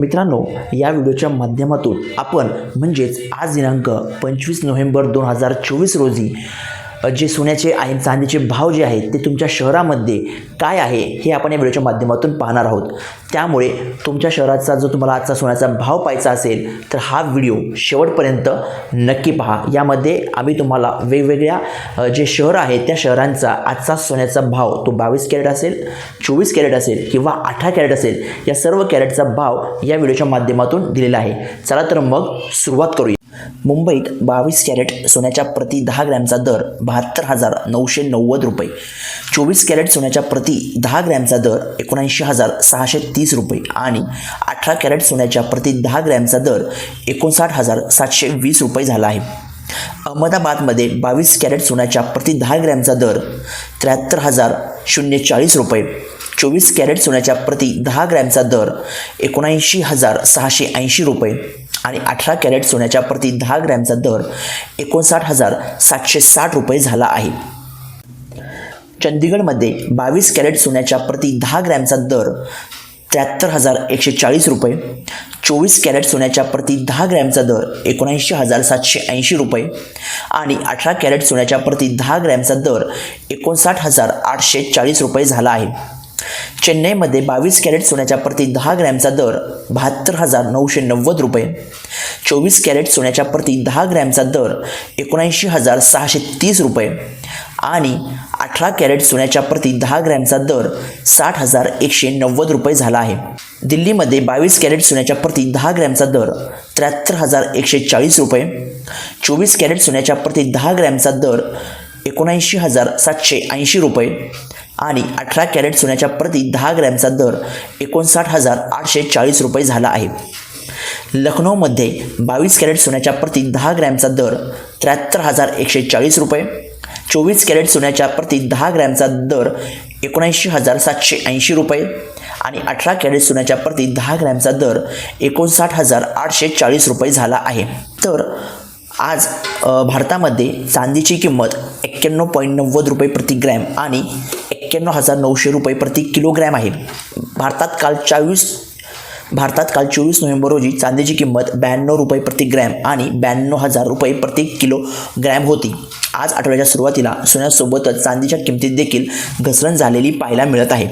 मित्रांनो, या व्हिडिओच्या माध्यमातून आपण म्हणजेच आज दिनांक 25 नोव्हेंबर 2024 रोजी जे सोन्याचे आणि चांदीचे भाव जे आहेत ते तुमच्या शहरामध्ये काय आहे हे आपण या व्हिडिओच्या माध्यमातून पाहणार आहोत। त्यामुळे तुमच्या शहराचा जो तुम्हाला आजचा सोन्याचा भाव पाहायचा असेल तर हा व्हिडिओ शेवटपर्यंत नक्की पहा। यामध्ये आम्ही तुम्हाला वेगवेगळ्या जे शहर आहेत त्या शहरांचा आजचा सोन्याचा भाव तो 22 कॅरेट असेल, 24 कॅरेट असेल किंवा 18 कॅरेट असेल या सर्व कॅरेटचा भाव या व्हिडिओच्या माध्यमातून दिलेला आहे। चला तर मग सुरुवात करूया। मुंबईत 22 कॅरेट सोन्याच्या प्रति 10 ग्रॅमचा दर 72,990 रुपये, 24 कॅरेट सोन्याच्या प्रति 10 ग्रॅमचा दर 79,630 रुपये आणि 18 कॅरेट सोन्याच्या प्रति 10 ग्रॅमचा दर 59,720 रुपये झाला आहे। अहमदाबादमध्ये 22 कॅरेट सोन्याच्या प्रति 10 ग्रॅमचा दर 73,040 रुपये, 24 कॅरेट सोन्याच्या प्रति 10 ग्रॅमचा दर 79,680 रुपये आणि 18 कॅरेट सोन्याच्या प्रति 10 ग्रॅमचा दर 59,760 रुपये झाला आहे। चंदीगडमध्ये 22 कॅरेट सोन्याच्या प्रति 10 ग्रॅमचा दर 73,140 रुपये, 24 कॅरेट सोन्याच्या प्रति 10 ग्रॅमचा दर 79,780 रुपये आणि 18 कॅरेट सोन्याच्या प्रति 10 ग्रॅमचा दर 59,840 रुपये झाला आहे। चेन्नईमध्ये 22 कॅरेट सोन्याच्या प्रति 10 ग्रॅमचा दर 72,990 रुपये, 24 कॅरेट सोन्याच्या प्रति 10 ग्रॅमचा दर 79,630 रुपये आणि 18 कॅरेट सोन्याच्या प्रति 10 ग्रॅमचा दर 60,190 रुपये झाला आहे। दिल्लीमध्ये 22 कॅरेट सोन्याच्या प्रति 10 ग्रॅमचा दर 73,140 रुपये, 24 कॅरेट सोन्याच्या प्रति 10 ग्रॅमचा दर 79,780 रुपये आणि 18 कॅरेट सोन्याच्या प्रति 10 ग्रॅमचा दर 59,840 रुपये झाला आहे। लखनौमध्ये 22 कॅरेट सोन्याच्या प्रति 10 ग्रॅमचा दर 73,140 रुपये, 24 कॅरेट सोन्याच्या प्रति 10 ग्रॅमचा दर 79,780 रुपये आणि 18 कॅरेट सोन्याच्या प्रति 10 ग्रॅमचा दर 59,840 रुपये झाला आहे। तर आज भारतामध्ये चांदीची किंमत 91.90 रुपये प्रति ग्रॅम आणि 91,900 रुपये प्रति किलोग्रॅम आहे। भारतात काल 24 नोव्हेंबर रोजी चांदीची किंमत 92 रुपये प्रति ग्रॅम आणि 92,000 रुपये प्रति किलोग्रॅम होती। आज आठवड्याच्या सुरुवातीला सोन्यासोबतच चांदीच्या किमतीत देखील घसरण झालेली पाहायला मिळत आहे।